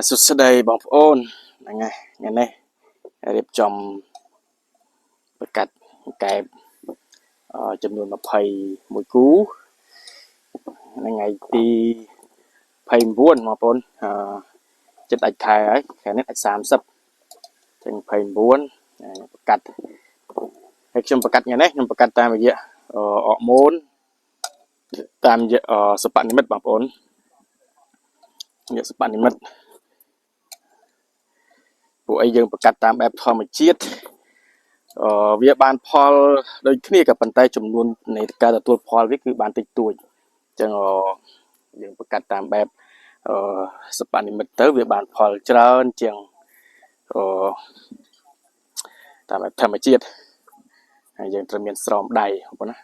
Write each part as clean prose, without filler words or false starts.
សុស្ដីបងប្អូនហ្នឹងហើយថ្ងៃនេះរៀបចំប្រកាសកែបចំនួន21គូថ្ងៃទី29បងប្អូនចិត្តដាច់ខែហើយខែនេះដាច់30ចឹង29ប្រកាសហើយខ្ញុំប្រកាសថ្ងៃនេះខ្ញុំប្រកាសតាមរយៈអកម៉ូនតាមរយៈសពនិមិត្តបងប្អូនរយៈសពនិមិត្តពួកអីយើងប្រកាសតាមបែបធម្មជាតិវាបានផលដូចគ្នាក៏ប៉ុន្តែចំនួននៃការទទួលផលវាគឺបានតិចតួចអញ្ចឹងយើងប្រកាសតាមបែបសពនិមិត្តទៅវាបានផលច្រើនជាងតាមបែបធម្មជាតិហើយយើងត្រូវមានស្រោមដៃបងប្អូនណា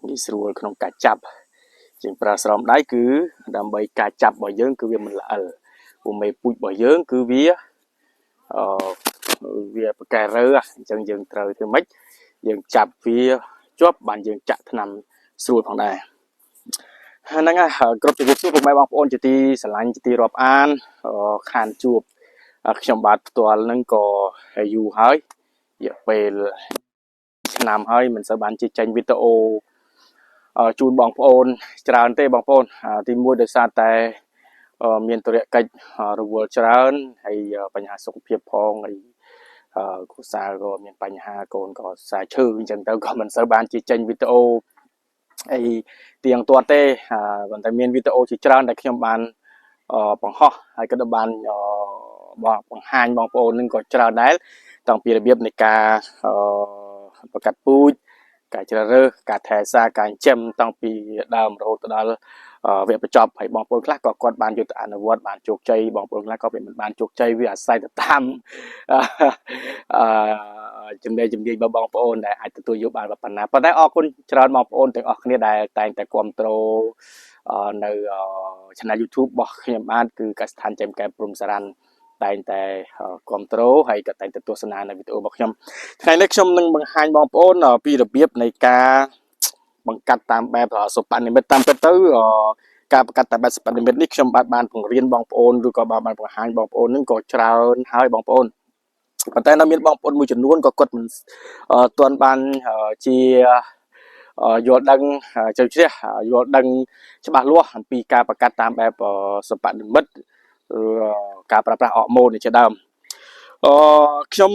ងាយស្រួលក្នុងការចាប់ជាងប្រើស្រោមដៃគឺដើម្បីការចាប់របស់យើងគឺវាមិនល្អិលព្រោះមេពូជរបស់យើងគឺវាវាប្រកែរើអញ្ចឹងយើងត្រូវធ្វើម៉េចយើងចាប់វាជាប់បានយើងចាក់ថ្នាំស្រួលផងដែរហ្នឹងហើយគ្រប់ជំរាបសួរពុកម៉ែបងប្អូនជាទីស្រឡាញ់ជាទីរាប់អានខានជួបខ្ញុំបាទផ្ទាល់ហ្នឹងក៏យូរហើយរយៈពេលឆ្នាំហើយមិនសូវបានចេញវីដេអូជូនបងប្អូនច្រើនទេបងប្អូនទីមួយដោយសារតែមានតុរកិច្ចរវល់ច្រើនហើយបញ្ហាសុខភាពផងហើយគ្រួសារក៏មានបញ្ហាកូនក៏សារឈឺអញ្ចឹងទៅក៏មិនសូវបានចេញវីដេអូអីទៀងទាត់ទេប៉ុន្តែមានវីដេអូជាច្រើនដែលខ្ញុំបានបង្ហោះហើយក៏បានបង្ហាញបងប្អូននឹងក៏ច្រើនដែរតាំងពីរបៀបនៃការប្រកាត់ពូជការជ្រើសរើសការថែសារការចិញ្ចឹមតាំងពីដើមរហូតដល់វគ្គបញ្ចប់ហើយបងប្អូនខ្លះក៏គាត់បានយកទៅអនុវត្តបានជោគជ័យបងប្អូនខ្លះក៏មិនបានជោគជ័យវាអាស្រ័យទៅតាមចំណេះជំនាញរបស់បងប្អូនដែលអាចទទួលយកបានប៉ុណ្ណាប៉ុន្តែអរគុណច្រើនបងប្អូនទាំងអស់គ្នាដែលតែងតែគាំទ្រនៅ Channel YouTube របស់ខ្ញុំបាទគឺកសិដ្ឋានចិញ្ចឹមកែព្រំសារ៉ាន់តែងតែគាំទ្រហើយក៏តែងតែទស្សនានៅវីដេអូរបស់ខ្ញុំថ្ងៃនេះខ្ញុំនឹងបង្ហាញបងប្អូនពីរបៀបនៃការបង្កាត់តាមបែបសុបនិមិត្តតាមពិតទៅការបង្កាត់តាមបែបសុបនិមិត្តនេះខ្ញុំបានបង្រៀនបងប្អូនឬក៏បានបង្ហាញបងប្អូននឹងក៏ច្រើនហើយបងប្អូនប៉ុន្តែនៅមានបងប្អូនមួយចំនួនក៏គាត់មិនទាន់បានជាយល់ដឹងជ្រៅជ្រះយល់ដឹងច្បាស់លាស់អំពីការបង្កាត់តាមបែបសុបនិមិត្តការប្រើប្រាស់អរម៉ូនជាដើមខ្ញុំ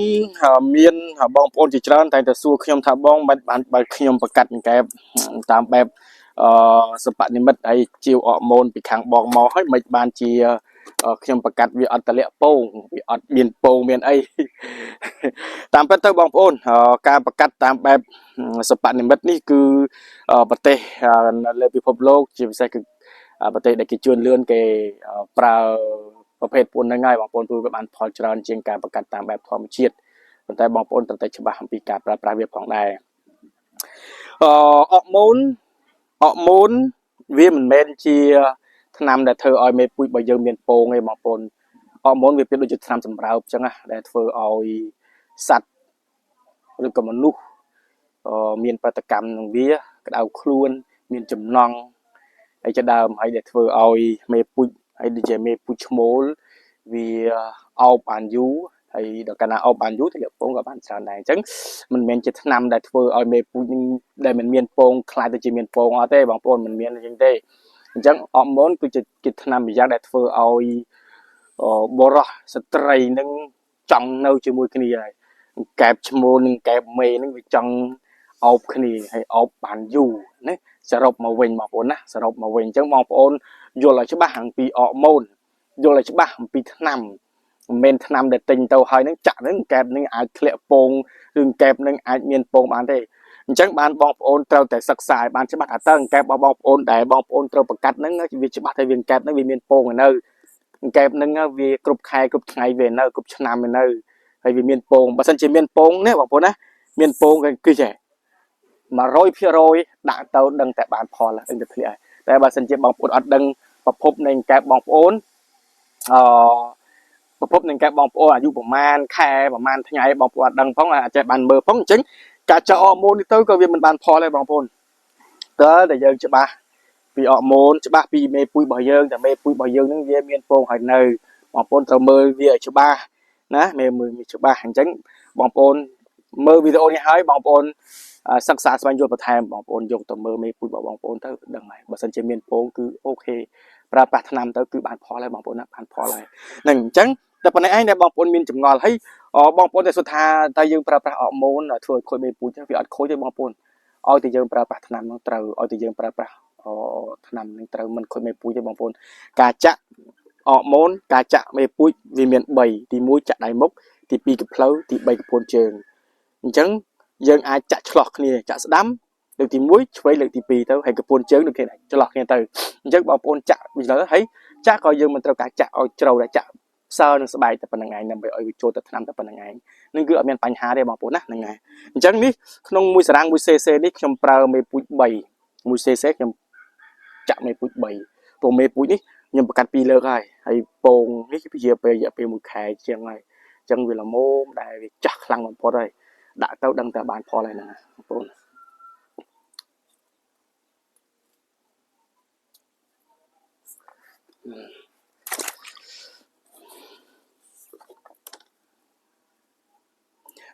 មានបងប្អូនជាច្រើនតែតែសួរខ្ញុំថាបងបានបើខ្ញុំបង្កាត់កែបតាមបែបសុបនិមិត្តហើយជាវអរម៉ូនពីខាងបងមកហើយមិនបានជាខ្ញុំបង្កាត់វាអត់តលាក់ពងវាអត់មានពងមានអីតាមពិតទៅបងប្អូនការបង្កាត់តាមបែបសុបនិមិត្តនេះគឺប្រទេសនៅលើពិភពលោកជាពិសេសគឺប្រទេសដែលគេជួនលឿនគេប្រើប្រភេទពួនហ្នឹងហើយបងប្អូនព្រោះវាបានផលច្រើនជាងការបង្កាត់តាមបែបធម្មជាតិប៉ុន្តែបងប្អូនត្រូវតែច្បាស់អំពីការប្រើប្រាស់វាផងដែរអរម៉ូនវាមិនមែនជាថ្នាំដែលធ្វើឲ្យមេពូជរបស់យើងមានពងទេបងប្អូនអរម៉ូនវាប្រៀបដូចជាថ្នាំសម្រើបអញ្ចឹងណាដែលធ្វើឲ្យសត្វឬក៏មនុស្សមានប្រតិកម្មនឹងវាក្តៅខ្លួនមានចំណង់ហើយជាដើមហើយដែលធ្វើឲ្យមេពូជហើយដូចជាមេពូជឈ្មោលវាអោបបានយូរហើយដល់កាលណាអោបបានយូរទៅលាក់ពងក៏បានច្រើនដែរអញ្ចឹងមិនមែនជាថ្នាំដែលធ្វើឲ្យមេពូជនឹងដែលមិនមានពងខ្លាចទៅជាមានពងអត់ទេបងប្អូនមិនមានអញ្ចឹងទេអញ្ចឹងអរម៉ូនគឺជាថ្នាំមួយយ៉ាងដែលធ្វើឲ្យបុរសស្ត្រីនឹងចង់នៅជាមួយគ្នាហើយកែបឈ្មោលនឹងកែបមេនឹងវាចង់អោបគ្នាហើយអោបបានយូរណាសរុបមកវិញបងប្អូនណាសរុបមកវិញអញ្ចឹងបងប្អូនយល់ឲ្យច្បាស់អំពីអរម៉ូនយល់ឲ្យច្បាស់អំពីថ្នាំមិនមែនថ្នាំដែលទិញទៅហើយនឹងចាក់នឹងកែបនឹងអាចធ្លាក់ពងឬកែបនឹងអាចមានពងបានទេអញ្ចឹងបានបងប្អូនត្រូវតែសិក្សាឲ្យបានច្បាស់ថាតើកែបរបស់បងប្អូនដែលបងប្អូនត្រូវបង្កាត់នឹងវាច្បាស់ថាវាកែបនឹងវាមានពងនៅកែបនឹងវាគ្រប់ខែគ្រប់ថ្ងៃវានៅគ្រប់ឆ្នាំវានៅហើយវាមានពងបើសិនជាមានពងនេះបងប្អូនណាមានពងគឺចេះ100% ដាក់ទៅដឹងតែបានផលដឹងតែធ្លាក់តែបើសិនជាបងប្អូនអត់ដឹងប្រភពនៃកែបបងប្អូនប្រភពនៃកែបបងប្អូនអាយុប្រហែលខែប្រហែលថ្ងៃបងប្អូនអត់ដឹងផងអាចចេះបានមើលផងអញ្ចឹងការចោលអរម៉ូននេះទៅក៏វាមិនបានផលដែរបងប្អូនតើតែយើងច្បាស់ពីអរម៉ូនច្បាស់ពីមេពូជរបស់យើងតែមេពូជរបស់យើងនឹងវាមានពងហើយនៅ បងប្អូនត្រូវមើលវាឲ្យច្បាស់ណាមើលច្បាស់អញ្ចឹងបងប្អូនមើលវីដេអូនេះហើយបងប្អូនសិក្សាស្វែងយល់បន្ថែមបងប្អូនយកទៅមើលមេពូជរបស់បងប្អូនទៅដឹងហើយបើសិនជាមានពងគឺអូខេប្រើប្រាស់ថ្នាំទៅគឺបានផលហើយបងប្អូនណាបានផលហើយហ្នឹងអញ្ចឹងតែប៉ុណ្ណេះឯងដែលបងប្អូនមានចម្ងល់ហើយបងប្អូនតែសួរថាតើយើងប្រើប្រាស់អរម៉ូនធ្វើឲ្យខូចមេពូជវាអត់ខូចទេបងប្អូនឲ្យតែយើងប្រើប្រាស់ថ្នាំហ្នឹងត្រូវឲ្យតែយើងប្រើប្រាស់ថ្នាំហ្នឹងត្រូវមិនខូចមេពូជទេបងប្អូនការចាក់អរម៉ូនការចាក់មេពូជវាមាន3ទី1ចាក់ដៃមុខទី2កផ្លូវទី3កពួនជើងអញ្ចឹងយើងអាចចាក់ឆ្លោះគ្នាចាក់ស្ដាំលើកទី1ឆ្វេងលើកទី2ទៅហើយកពួនជើងដូចគ្នាឆ្លោះគ្នាទៅអញ្ចឹងបងប្អូនចាក់វាទៅហើយចាក់ក៏យើងមិនត្រូវការចាក់ឲ្យជ្រៅដែរចាក់សើនឹងស្បែកតែប៉ុណ្្នឹងឯងដើម្បីឲ្យវាចូលទៅថ្នាំតែប៉ុណ្្នឹងឯងនឹងគឺអត់មានបញ្ហាទេបងប្អូនណាហ្នឹងហើយអញ្ចឹងនេះក្នុងមួយសារ៉ាំងមួយ cc នេះខ្ញុំប្រើមេពូជ3មួយ cc ខ្ញុំចាក់មេពូជ3ព្រោះមេពូជនេះខ្ញុំប្រកាស2លើកហើយពងនេះវាពេលរយៈពេល1ខែជាងហើយអញ្ចឹងវាល្មមដែលវាចាស់ខ្លាំងបំផុតហើយដាក់ទៅដឹងតែបានផលហើយហ្នឹងបងប្អូន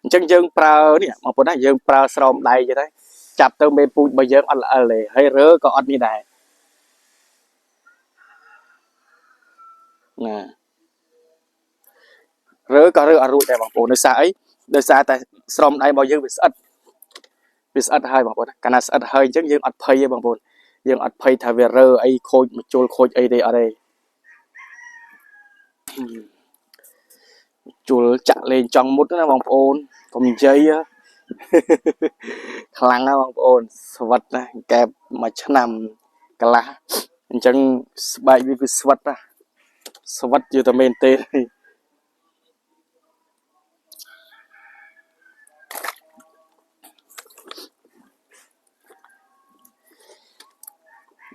អញ្ចឹងយើងប្រើនេះបងប្អូនណាយើងប្រើស្រោមដៃចឹងទៅចាប់ទៅមេពូជរបស់យើងអត់ល្អិលទេហើយរើក៏អត់នេះដែរណារើក៏រើអត់រួចដែរបងប្អូនដោយសារអីដោយសារតែស្រោមដៃរបស់យើងវាស្អិតហើយបងប្អូនកាលណាស្អិតហើយអញ្ចឹងយើងអត់ភ័យទេបងប្អូនយើងអត់ភ័យថាវារើអីខូចមកជុលខូចអីទេអត់ទេជុលចាក់លេងចង់មុតណាបងប្អូនកុំនិយាយខ្លាំងណាបងប្អូនស្វិតណាកែបមួយឆ្នាំកន្លះអញ្ចឹងស្បែកវាគឺស្វិតណាស្វិតយូរតែមែនទេ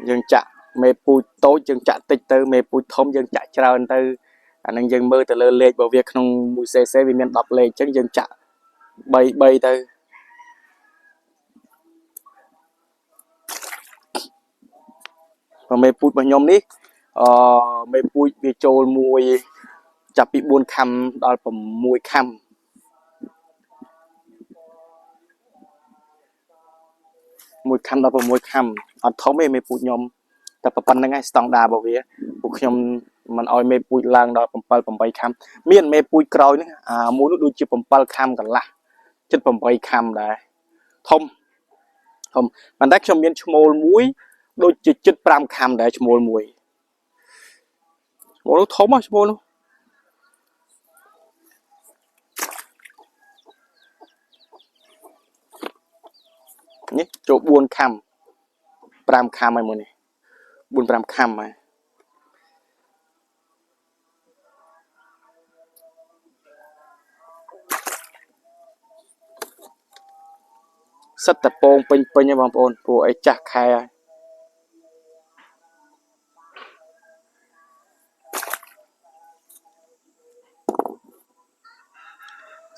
យើងចាក់មេពូជតូចយើងចាក់តិចទៅមេពូជធំយើងចាក់ច្រើនទៅអានឹងយើងមើលទៅលើលេខរបស់វាក្នុង 1cc វាមាន10លេខអញ្ចឹងយើងចាក់3ទៅមេពូជរបស់ខ្ញុំនេះមេពូជវាចូលមួយចាប់ពី4ខាំដល់6ខាំ1ខាំដល់6ខាំអត់ធំទេមេពូជខ្ញុំតែប៉ុណ្្នឹងហើយស្តង់ដាររបស់វាពួកខ្ញុំមិនអោយមេពូជឡើងដល់7 8ខាំមានមេពូជក្រោយនេះមួយនោះដូចជា7ខាំកន្លះជិត8ខាំដែរធំប៉ុន្តែខ្ញុំមានឈ្មោលមួយដូចជាជិត5ខាំដែរឈ្មោលមួយឈ្មោលនោះធំហ៎ឈ្មោលនោះនេះចូល4ខាំ5ខាំហើយមួយនេះ4 5ខាំហើយសិតតែពងពេញហ្នឹងបងប្អូនព្រោះអីចាស់ខែហើយ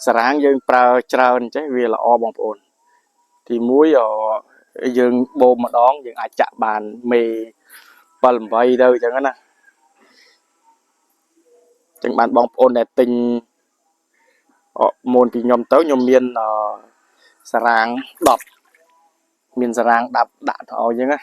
សារ៉ាងយើងប្រើច្រើនចេះវាល្អបងប្អូនទី1យើងបូមម្ដងយើងអាចចាក់បានមេ7 8ទៅអញ្ចឹងណាចឹងបានបងប្អូនដែលទិញមុនពីខ្ញុំទៅខ្ញុំមានសារ៉ាង10មានសារ៉ាង10ដាក់ទៅឲ្យអញ្ចឹងណា